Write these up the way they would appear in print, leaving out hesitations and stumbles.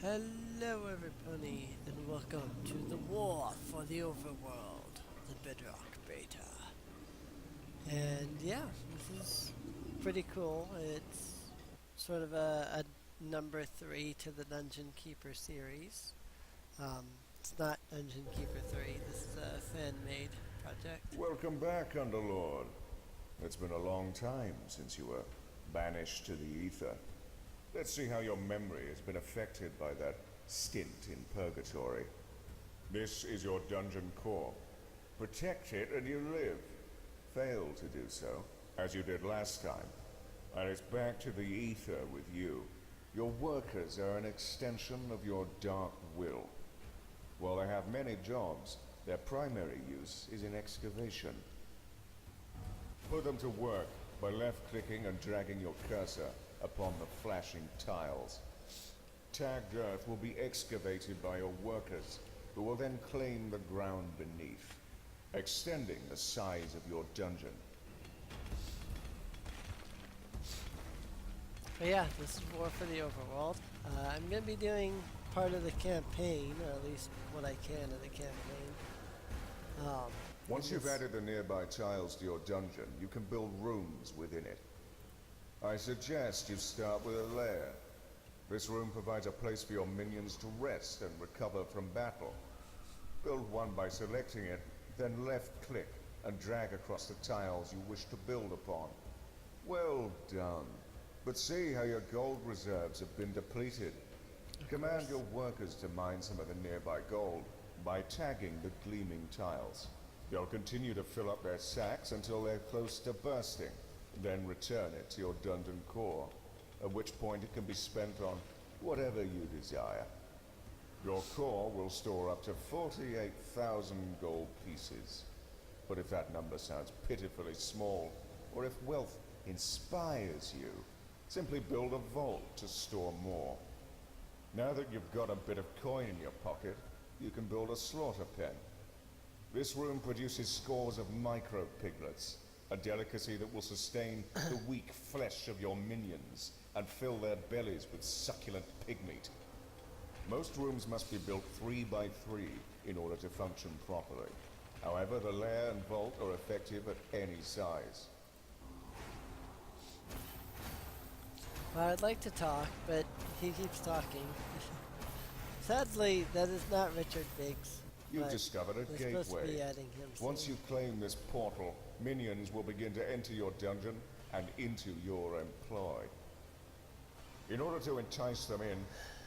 Hello everybody, and welcome to the war for the Overworld, the Bedrock beta. And yeah, this is pretty cool. It's sort of a number 3 to the Dungeon Keeper series. It's not Dungeon Keeper 3, this is a fan-made project. Welcome back, Underlord. It's been a long time since you were banished to the ether. Let's see how your memory has been affected by that stint in purgatory. This is your dungeon core. Protect it and you live. Fail to do so, as you did last time, and it's back to the ether with you. Your workers are an extension of your dark will. While they have many jobs, their primary use is in excavation. Put them to work by left-clicking and dragging your cursor upon the flashing tiles. Tagged earth will be excavated by your workers, who will then claim the ground beneath, extending the size of your dungeon. But yeah, this is War for the Overworld. I'm going to be doing part of the campaign, or at least what I can of the campaign. Once you've added the nearby tiles to your dungeon, you can build rooms within it. I suggest you start with a lair. This room provides a place for your minions to rest and recover from battle. Build one by selecting it, then left-click and drag across the tiles you wish to build upon. Well done. But see how your gold reserves have been depleted. Command your workers to mine some of the nearby gold by tagging the gleaming tiles. They'll continue to fill up their sacks until they're close to bursting. Then return it to your dungeon core, at which point it can be spent on whatever you desire. Your core will store up to 48,000 gold pieces. But if that number sounds pitifully small, or if wealth inspires you, simply build a vault to store more. Now that you've got a bit of coin in your pocket, you can build a slaughter pen. This room produces scores of micro-piglets, a delicacy that will sustain the weak flesh of your minions and fill their bellies with succulent pig meat. Most rooms must be built 3 by 3 in order to function properly. However, the lair and vault are effective at any size. Well, I'd like to talk, but he keeps talking. Sadly, that is not Richard Biggs. You've discovered a gateway. Supposed to be adding him Once soon. you claim this portal, minions will begin to enter your dungeon and into your employ. In order to entice them in,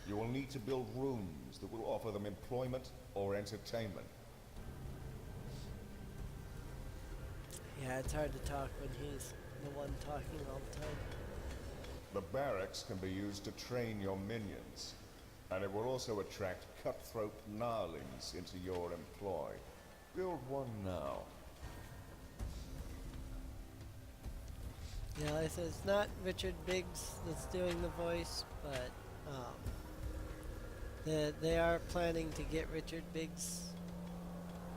you will need to build rooms that will offer them employment or entertainment. Yeah, it's hard to talk when he's the one talking all the time. The barracks can be used to train your minions, and it will also attract cutthroat gnarlings into your employ. Build one now. Yeah, like I said, it's not Richard Biggs that's doing the voice, but they are planning to get Richard Biggs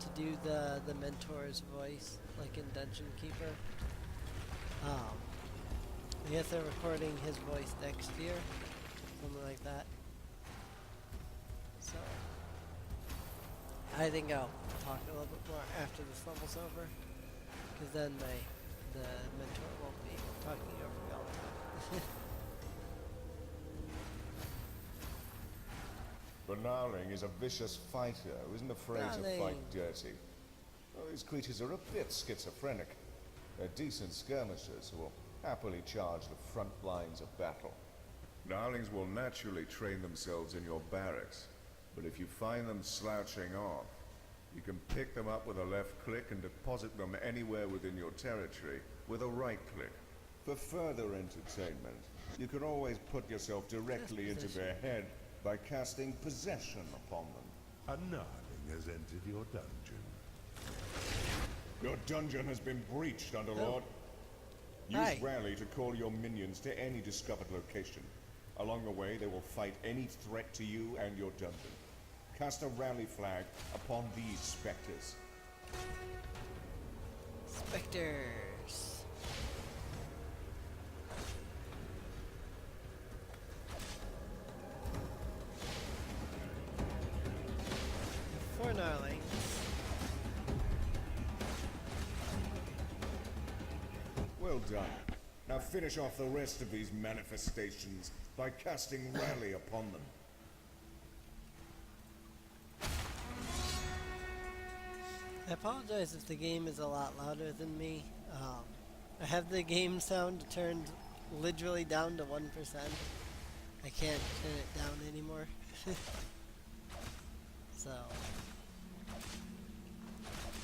to do the mentor's voice, like in Dungeon Keeper. I guess they're recording his voice next year, something like that. So, I think I'll talk a little bit more after this level's over, because then the mentor won't be talking over me all the time. The gnarling is a vicious fighter who isn't afraid to fight dirty. Well, these creatures are a bit schizophrenic. They're decent skirmishers who will happily charge the front lines of battle. Gnarlings will naturally train themselves in your barracks, but if you find them slouching off, you can pick them up with a left click and deposit them anywhere within your territory with a right click. For further entertainment, you can always put yourself directly into their head by casting possession upon them. A gnarling has entered your dungeon. Your dungeon has been breached, Underlord. Use Hi. Rally to call your minions to any discovered location. Along the way, they will fight any threat to you and your dungeon. Cast a rally flag upon these specters. Specters. done. Now finish off the rest of these manifestations by casting Rally upon them. I apologize if the game is a lot louder than me. I have the game sound turned literally down to 1%. I can't turn it down anymore. So,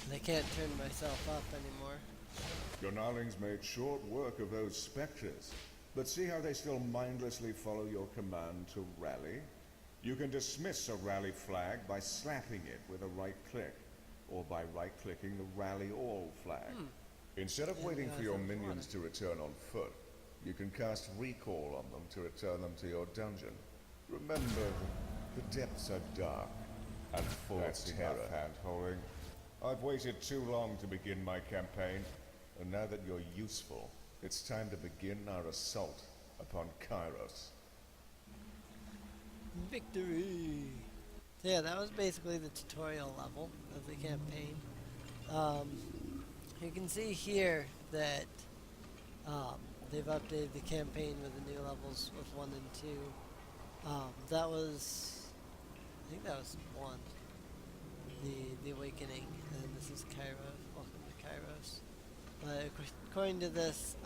and I can't turn myself up anymore. Your gnarlings made short work of those spectres, but see how they still mindlessly follow your command to rally? You can dismiss a rally flag by slapping it with a right click, or by right-clicking the rally all flag. Instead of waiting for your minions to return on foot, you can cast recall on them to return them to your dungeon. Remember, the depths are dark and full of terror. Hand-holding. I've waited too long to begin my campaign, and now that you're useful, it's time to begin our assault upon Kairos. Victory! So yeah, that was basically the tutorial level of the campaign. You can see here that they've updated the campaign with the new levels with 1 and 2. That was, I think that was 1, the Awakening, and this is Kairos. Welcome to Kairos. But according to this,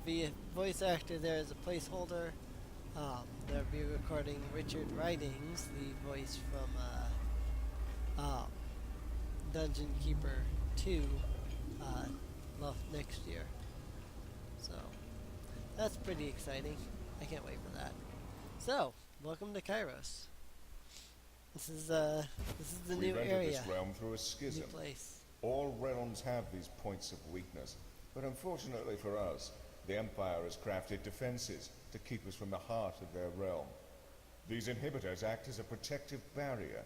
the voice actor there is a placeholder. They'll be recording Richard Ridings, the voice from Dungeon Keeper 2, next year. So that's pretty exciting. I can't wait for that. So, welcome to Kairos. This is the new area. We entered this realm through a schism. New place. All realms have these points of weakness, but unfortunately for us, the Empire has crafted defenses to keep us from the heart of their realm. These inhibitors act as a protective barrier.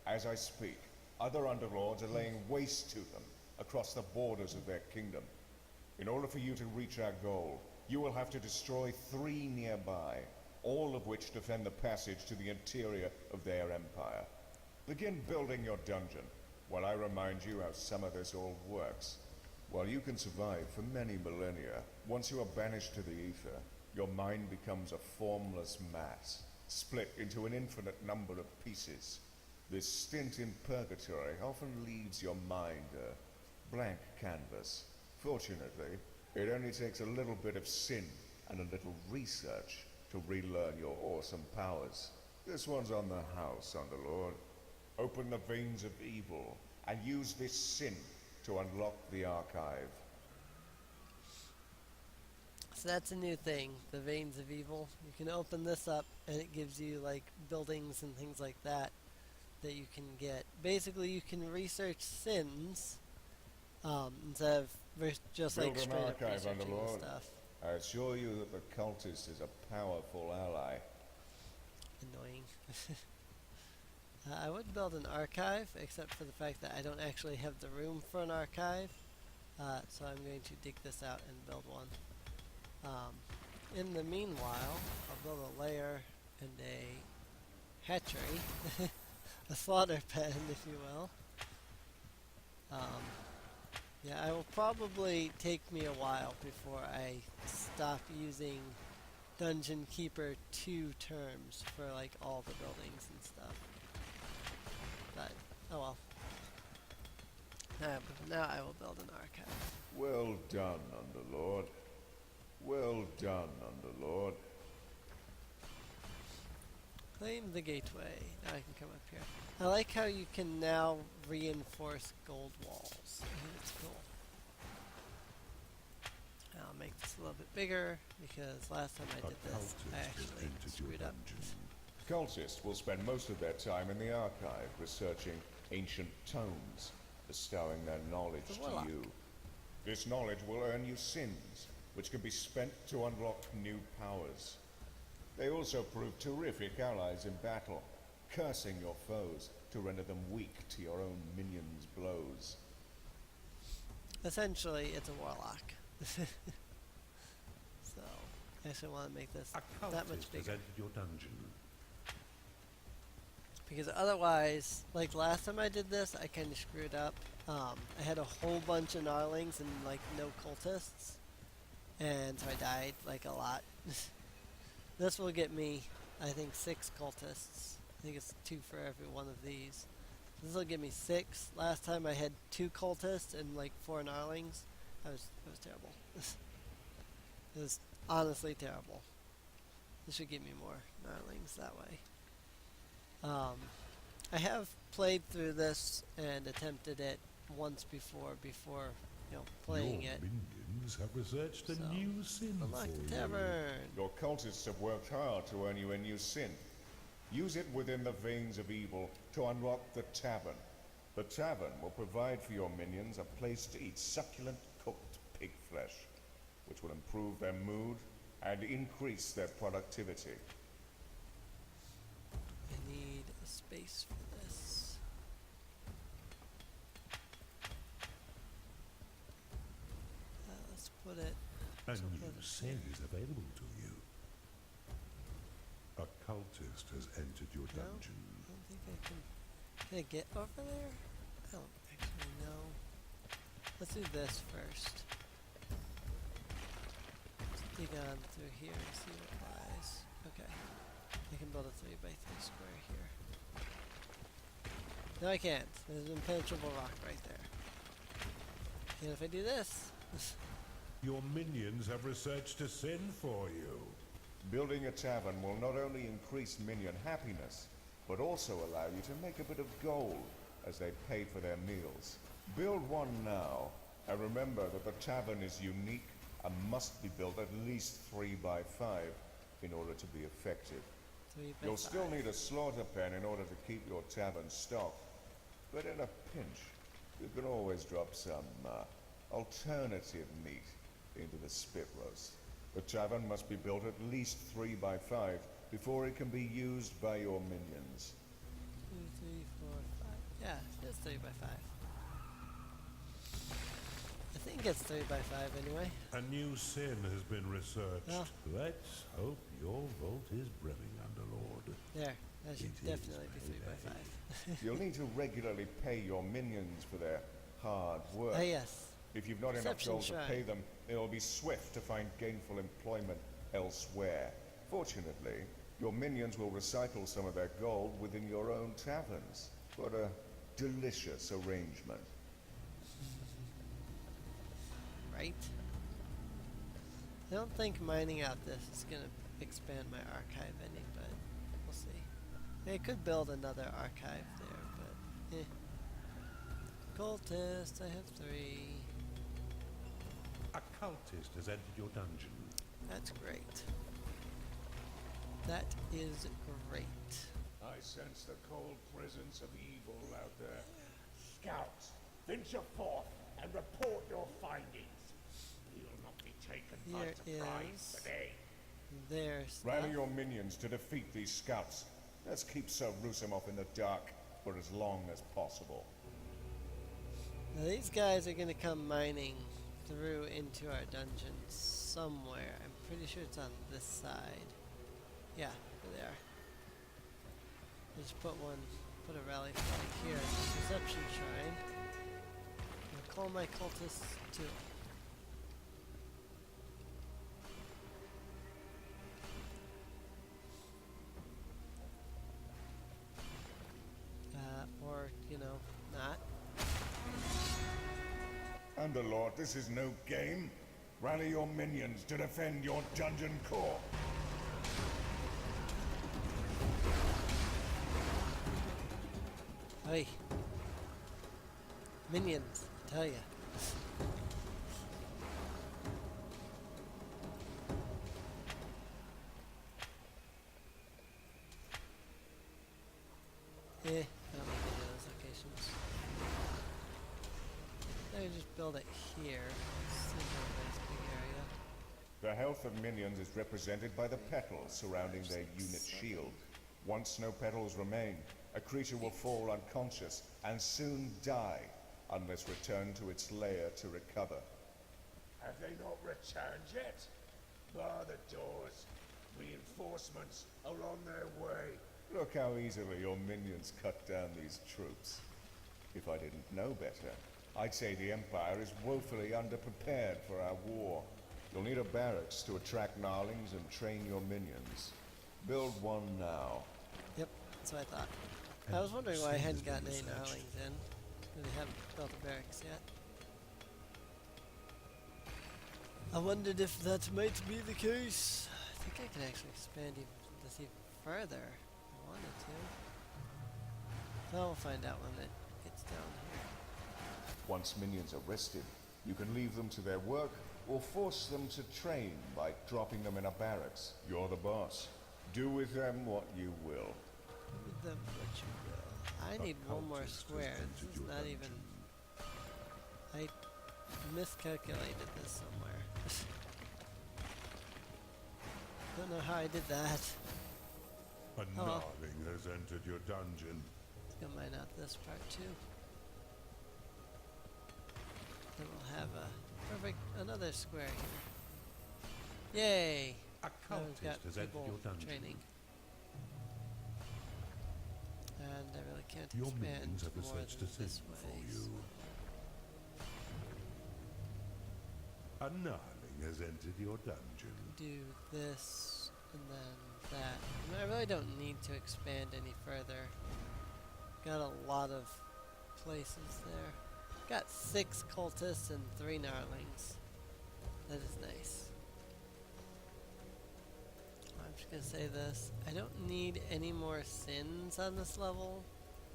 As I speak, other underlords are laying waste to them across the borders of their kingdom. In order for you to reach our goal, you will have to destroy 3 nearby, all of which defend the passage to the interior of their empire. Begin building your dungeon, while I remind you how some of this all works. While you can survive for many millennia, once you are banished to the ether, your mind becomes a formless mass, split into an infinite number of pieces. This stint in purgatory often leaves your mind a blank canvas. Fortunately, it only takes a little bit of sin and a little research to relearn your awesome powers. This one's on the house, Underlord. Open the veins of evil and use this sin to unlock the archive. So that's a new thing, the Veins of Evil. You can open this up and it gives you like buildings and things like that that you can get. Basically you can research sins instead of just like straight up researching the stuff. I assure you that the cultist is a powerful ally. Annoying. I would build an archive, except for the fact that I don't actually have the room for an archive. So I'm going to dig this out and build one. In the meanwhile, I'll build a lair and a hatchery. A slaughter pen, if you will. Yeah, it will probably take me a while before I stop using Dungeon Keeper 2 terms for like all the buildings and stuff. But, oh well. Now I will build an archive. Well done, Underlord. Well done, Underlord. Claim the gateway. Now I can come up here. I like how you can now reinforce gold walls. I think it's cool. I'll make this a little bit bigger because last time I did this, I actually screwed up. Cultists will spend most of their time in the archive researching ancient tomes, bestowing their knowledge to you. This knowledge will earn you sins, which can be spent to unlock new powers. They also prove terrific allies in battle, cursing your foes to render them weak to your own minions' blows. Essentially, it's a warlock. So, I actually want to make this that much bigger. Your dungeon. Because otherwise, like last time I did this, I kind of screwed up. I had a whole bunch of gnarlings and like no cultists. and so I died like a lot. This will get me, I think, 6 cultists. I think it's 2 for every one of these. This will give me 6. Last time I had 2 cultists and like 4 gnarlings. It was terrible. It was honestly terrible. This should give me more gnarlings that way. I have played through this and attempted it once before playing Your it. minions have researched a So, new sin Unlock for the you. tavern. Your cultists have worked hard to earn you a new sin. Use it within the veins of evil to unlock the tavern. The tavern will provide for your minions a place to eat succulent cooked pig flesh, which will improve their mood and increase their productivity. I need a space for this. Let's put it. A new sin is available to you. A cultist has entered your No, dungeon. I don't think I can. Can I get over there? I don't actually know. Let's do this first. Let's dig on through here and see what lies. Okay. I can build a 3x3 square here. No, I can't. There's an impenetrable rock right there. And if I do this, Your minions have researched a sin for you. Building a tavern will not only increase minion happiness, but also allow you to make a bit of gold as they pay for their meals. Build one now, and remember that the tavern is unique and must be built at least 3 by 5 in order to be effective. 3 by You'll 5. still need a slaughter pen in order to keep your tavern stocked, but in a pinch, you can always drop some alternative meat into the spit roast. The tavern must be built at least 3 by 5 before it can be used by your minions. 2, 3, 4, 5. Yeah, it's 3 by 5. I think it's 3 by 5 anyway. A new sin has been researched. Oh. Let's hope your vault is brimming, Underlord. There. That should It is definitely be 3 by 5. You'll need to regularly pay your minions for their hard work. Ah, yes. If you've not enough Perception gold to shrine. pay them, it'll be swift to find gainful employment elsewhere. Fortunately, your minions will recycle some of their gold within your own taverns. What a delicious arrangement. Right? I don't think mining out this is going to expand my archive any, but we'll see. I could build another archive there, but eh. Cultist, I have 3. A cultist has entered your dungeon. That's great. That is great. I sense the cold presence of evil out there. Scouts, venture forth and report your findings. You'll not be taken by Here surprise is today. There's Rally your minions to defeat these scouts. Let's keep Sir Rusimov in the dark for as long as possible. Now these guys are going to come mining through into our dungeon somewhere. I'm pretty sure it's on this side. Yeah, there they are. Just put a rally flag here at the Perception Shrine. I'll call my cultists too. Or, not. Underlord, this is no game. Rally your minions to defend your dungeon core. Hey. Minions, I tell ya. I don't need any of those locations. I just build it here. Seems like a nice big area. The health of minions is represented by the petals surrounding their unit shield. Once no petals remain, a creature will fall unconscious and soon die unless returned to its lair to recover. Have they not returned yet? Bar the doors. Reinforcements are on their way. Look how easily your minions cut down these troops. If I didn't know better, I'd say the Empire is woefully underprepared for our war. You'll need a barracks to attract gnarlings and train your minions. Build one now. Yep, that's what I thought. I was wondering why I hadn't gotten any gnarlings in. Really haven't built a barracks yet. I wondered if that might be the case. I think I could actually expand this even further if I wanted to. So we'll find out when it gets down here. Once minions are rested, you can leave them to their work or force them to train by dropping them in a barracks. You're the boss. Do with them what you will. With them what you will. I need one more square. This is not even... I miscalculated this somewhere. Don't know how I did that. A gnarling has entered your dungeon. I'll mine out this part too. Then we'll have a perfect another square here. Yay! A Now we've got cultist has entered people your dungeon. training. And I really can't Your expand minions have more researched than a sin this for way. you. A gnarling has entered your dungeon. Do this and then that. And I really don't need to expand any further. Got a lot of places there. Got 6 cultists and 3 gnarlings. That is nice. I'm just gonna say this. I don't need any more sins on this level.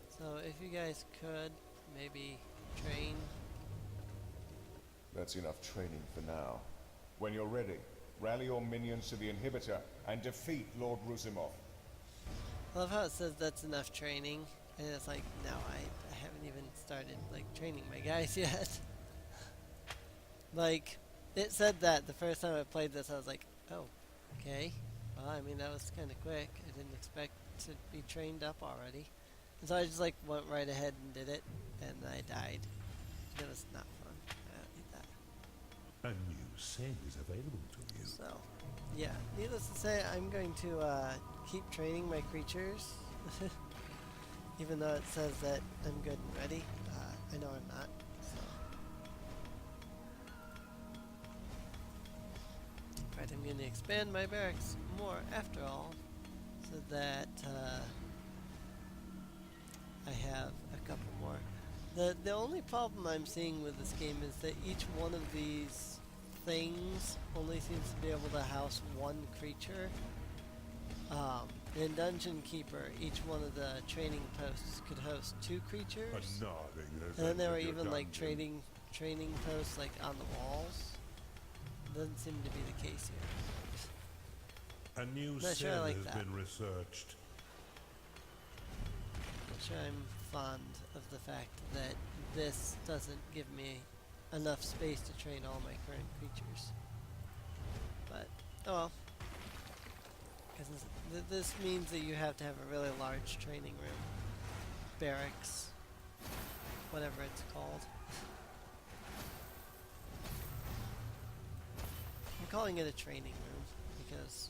So if you guys could maybe train. That's enough training for now. When you're ready, rally your minions to the inhibitor and defeat Lord Rusimov. I love how it says that's enough training. And it's like, no, I haven't even started like training my guys yet. Like, it said that the first time I played this, I was like, oh, okay. Well, I mean, that was kind of quick. I didn't expect to be trained up already. And so I just like went right ahead and did it, and I died. And it was not fun. I don't need that. A new sin is available to you. So, yeah. Needless to say, I'm going to keep training my creatures. Even though it says that I'm good and ready, I know I'm not. So. Right, I'm going to expand my barracks more after all, so that I have a couple more. The only problem I'm seeing with this game is that each one of these things only seems to be able to house one creature. In Dungeon Keeper, each one of the training posts could host 2 creatures. A gnarling has And then there were entered your even like dungeon. training posts like on the walls. Doesn't seem to be the case here. A new Not sin sure I like has that. been researched. Not sure I'm fond of the fact that this doesn't give me enough space to train all my current creatures. But, oh well. Because this means that you have to have a really large training room. Barracks. Whatever it's called. I'm calling it a training room because,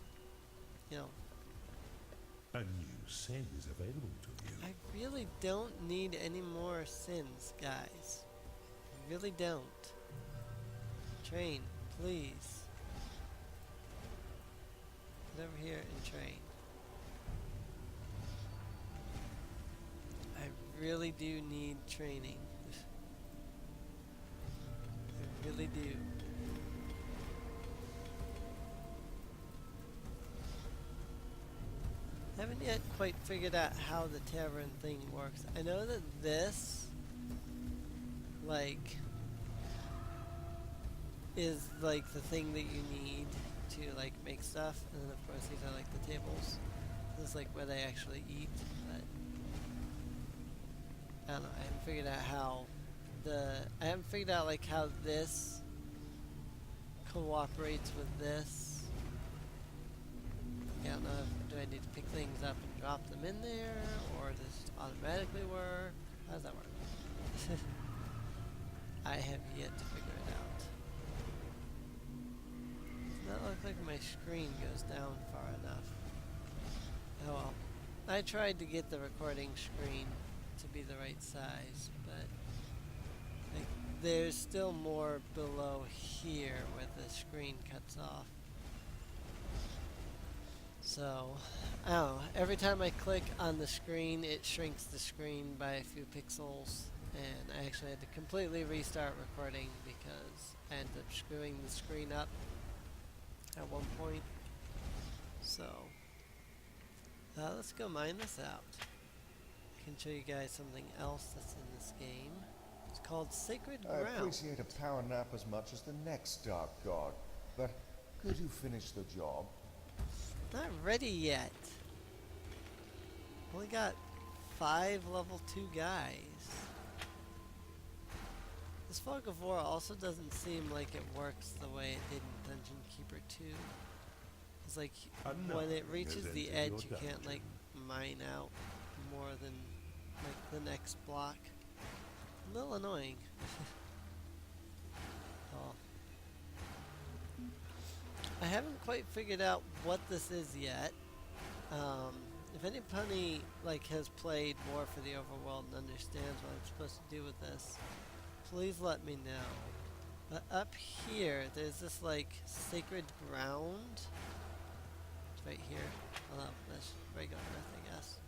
you know, A new sin is available to you. I really don't need any more sins, guys. I really don't. Train, please. Get over here and train. I really do need training. I really do. I haven't yet quite figured out how the tavern thing works. I know that this, like, is like the thing that you need to like make stuff, and then of course these are like the tables. This is like where they actually eat, but I don't know. I haven't figured out how I haven't figured out like how this cooperates with this. I don't know. Do I need to pick things up and drop them in there, or does it automatically work? How does that work? I have yet to figure it out. Does not look like my screen goes down far enough. Oh well. I tried to get the recording screen to be the right size, but I there's still more below here where the screen cuts off. So, I don't know, every time I click on the screen, it shrinks the screen by a few pixels, and I actually had to completely restart recording because I ended up screwing the screen up at one point. So, let's go mine this out. I can show you guys something else that's in this game. It's called Sacred I Ground. appreciate a power nap as much as the next Dark God, but could you finish the job? Not ready yet. Only got 5 level 2 guys. This Fog of War also doesn't seem like it works the way it did in Dungeon Keeper 2. It's like when it reaches the edge, you can't like mine out more than like the next block. A little annoying. Oh. I haven't quite figured out what this is yet. If anybody like has played War for the Overworld and understands what I'm supposed to do with this, please let me know. But up here, there's this like sacred ground. It's right here. Well, no, that's regular earth, I guess.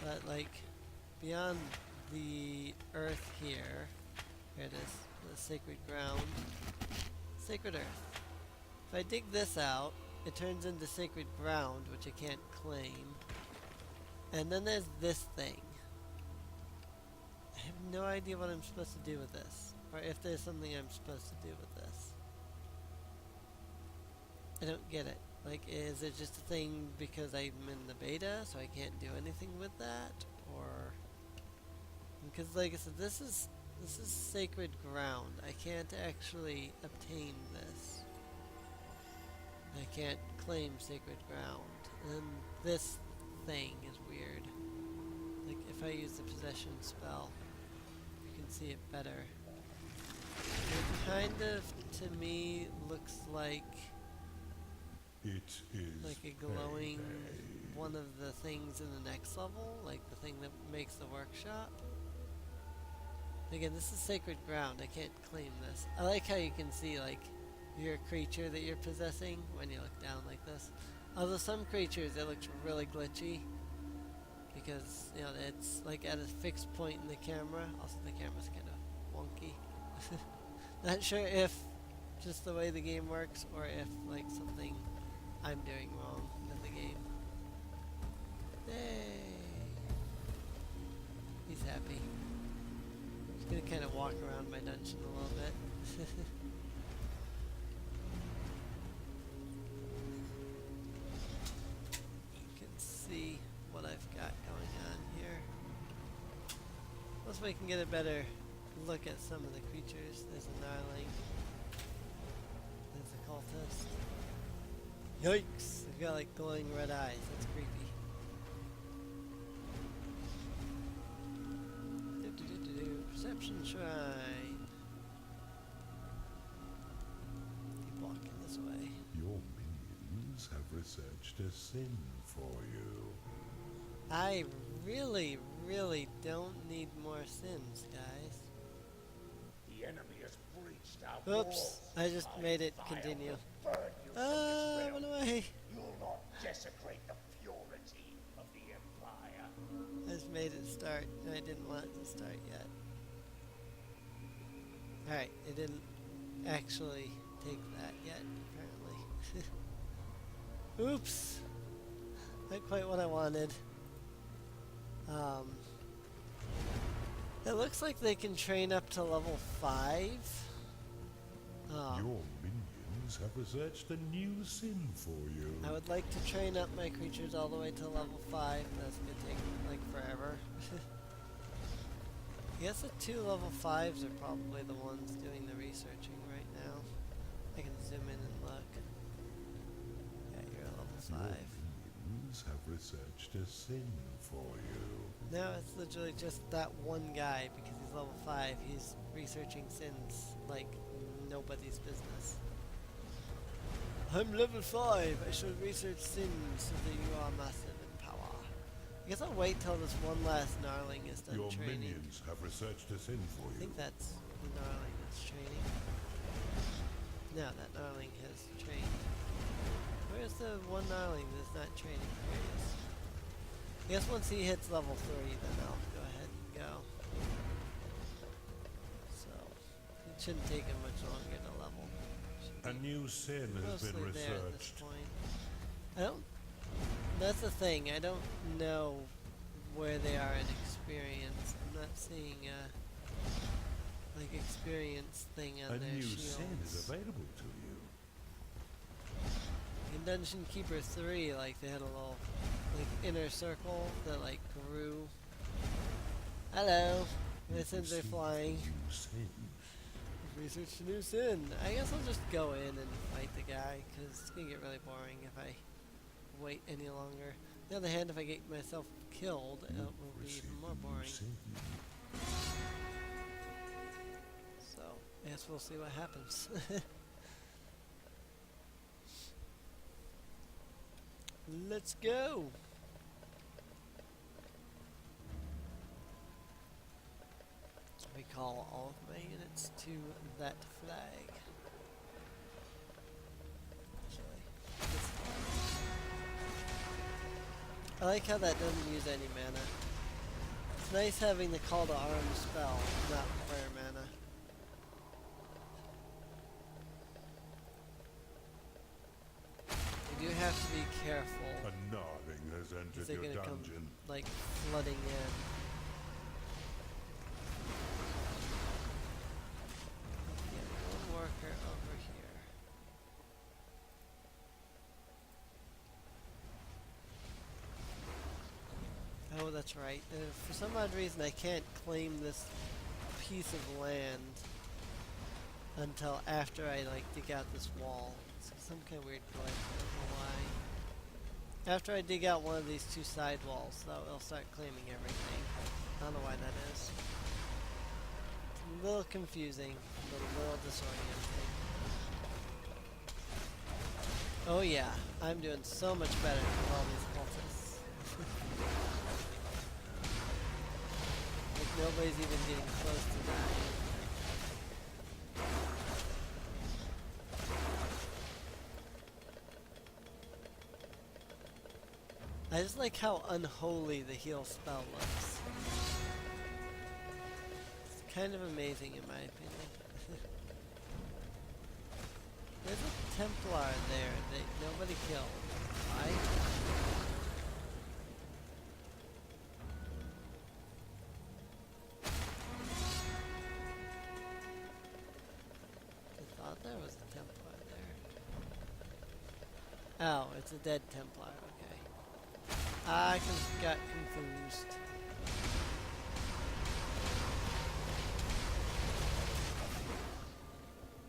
But like beyond the earth here, here it is, the sacred ground, sacred earth. If I dig this out, it turns into sacred ground, which I can't claim. And then there's this thing. I have no idea what I'm supposed to do with this, or if there's something I'm supposed to do with this. I don't get it. Like, is it just a thing because I'm in the beta, so I can't do anything with that? Or... because, like I said, this is sacred ground. I can't actually obtain this. I can't claim sacred ground. And this thing is weird. Like, if I use the possession spell, you can see it better. It kind of, to me, looks like It is like a glowing one of the things in the next level, like the thing that makes the workshop. Again, this is sacred ground. I can't claim this. I like how you can see like your creature that you're possessing when you look down like this. Although some creatures it looks really glitchy because you know it's like at a fixed point in the camera. Also, the camera's kind of wonky. Not sure if just the way the game works or if like something I'm doing wrong with the game. Yay! He's happy. Just gonna kind of walk around my dungeon a little bit. You can see what I've got going on here. Plus we can get a better look at some of the creatures. There's a gnarling. There's a cultist. Yikes! They've got like glowing red eyes. That's creepy. Perception shrine. Keep walking this way. Your minions have researched a sin for you. I really, really don't need more sins, guys. The enemy has breached our Oops, walls. I just made it Fire continue. will burn you from this Run realm. away! You'll not desecrate the purity of the Empire. I just made it start, and I didn't want it to start yet. Alright, it didn't actually take that yet, apparently. Oops! Not quite what I wanted. It looks like they can train up to level 5. Your minions have researched a new sin for you. I would like to train up my creatures all the way to level 5. That's gonna take like forever. I guess the 2 level 5s are probably the ones doing the researching right now. I can zoom in and look. Yeah, you're a level 5. Your minions have researched a sin for you. No, it's literally just that one guy because he's level 5. He's researching sins like nobody's business. I'm level 5. I should research sins so that you are massive in power. I guess I'll wait till this one last gnarling is done Your training. minions have researched a sin for I you. think that's the gnarling it's training. Now that gnarling has trained. Where's the one gnarling that's not training? Here he is. I guess once he hits level 3, then I'll go ahead and go. So, it shouldn't take him much longer to level. A new sin has been Mostly there at this researched. point. I don't. That's the thing. I don't know where they are in experience. I'm not seeing a like experience thing on A their new shields. sin is available to you. In Dungeon Keeper 3, like they had a little like inner circle that like grew. Hello. My sins are flying. New sin. Research a new sin. I guess I'll just go in and fight the guy, because it's going to get really boring if I wait any longer. On the other hand, if I get myself killed, it will be even more boring. So, I guess we'll see what happens. Let's go! Recall all of my units to that flag. Actually, this flag. I like how that doesn't use any mana. It's nice having the call to arms spell, not fire mana. You do have to be careful. A gnarling has entered They're your gonna come dungeon. like flooding in. One worker over here. Oh, that's right. For some odd reason, I can't claim this piece of land until after I like dig out this wall. It's some kind of weird glitch. I don't know why. After I dig out one of these 2 side walls, it'll start claiming everything. I don't know why that is. It's a little confusing, but a little disorienting. Oh yeah, I'm doing so much better with all these cultists. Like nobody's even getting close to dying. I just like how unholy the heal spell looks. It's kind of amazing in my opinion. There's a Templar there that nobody killed. Why? I thought there was a Templar there. Oh, it's a dead Templar, okay. I got confused.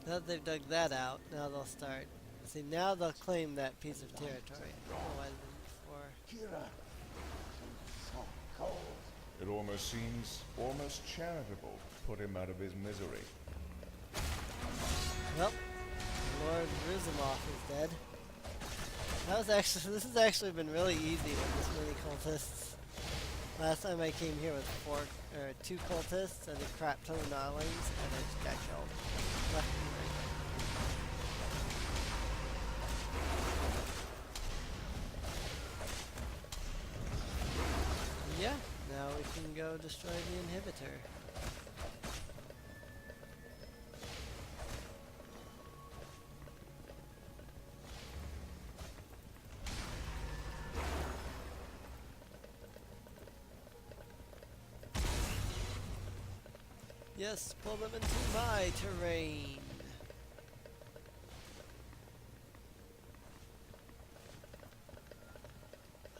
Now that they've dug that out, now they'll start. See, now they'll claim that piece of territory. Otherwise than before. Kira, so cold. It almost seems almost charitable to put him out of his misery. Well, Lord Rizimoff is dead. This has actually been really easy with this many cultists. Last time I came here with 2 cultists and a crap ton of gnarlings, and I just got killed. Left and right. Yeah, now we can go destroy the inhibitor. Yes, pull them into my terrain.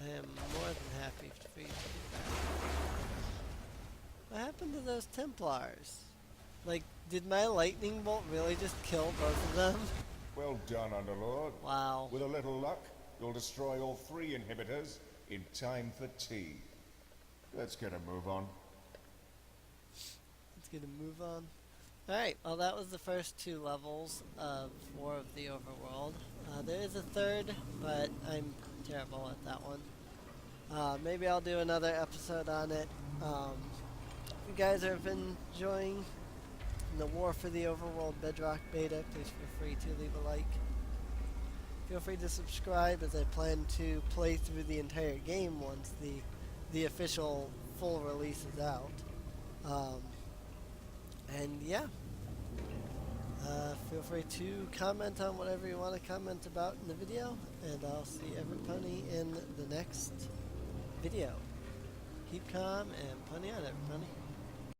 I am more than happy for you to do that. What happened to those Templars? Like, did my lightning bolt really just kill both of them? Well done, Underlord. Wow. With a little luck, you'll destroy all 3 inhibitors in time for tea. Let's get a move on. Let's get a move on. Alright, well that was the first 2 levels of War of the Overworld. There is a third, but I'm terrible at that one. Maybe I'll do another episode on it. If you guys have been enjoying in the War for the Overworld Bedrock beta. Please feel free to leave a like. Feel free to subscribe, as I plan to play through the entire game once the official full release is out. And yeah, feel free to comment on whatever you want to comment about in the video, and I'll see everybody in the next video. Keep calm and plenty on, everybody.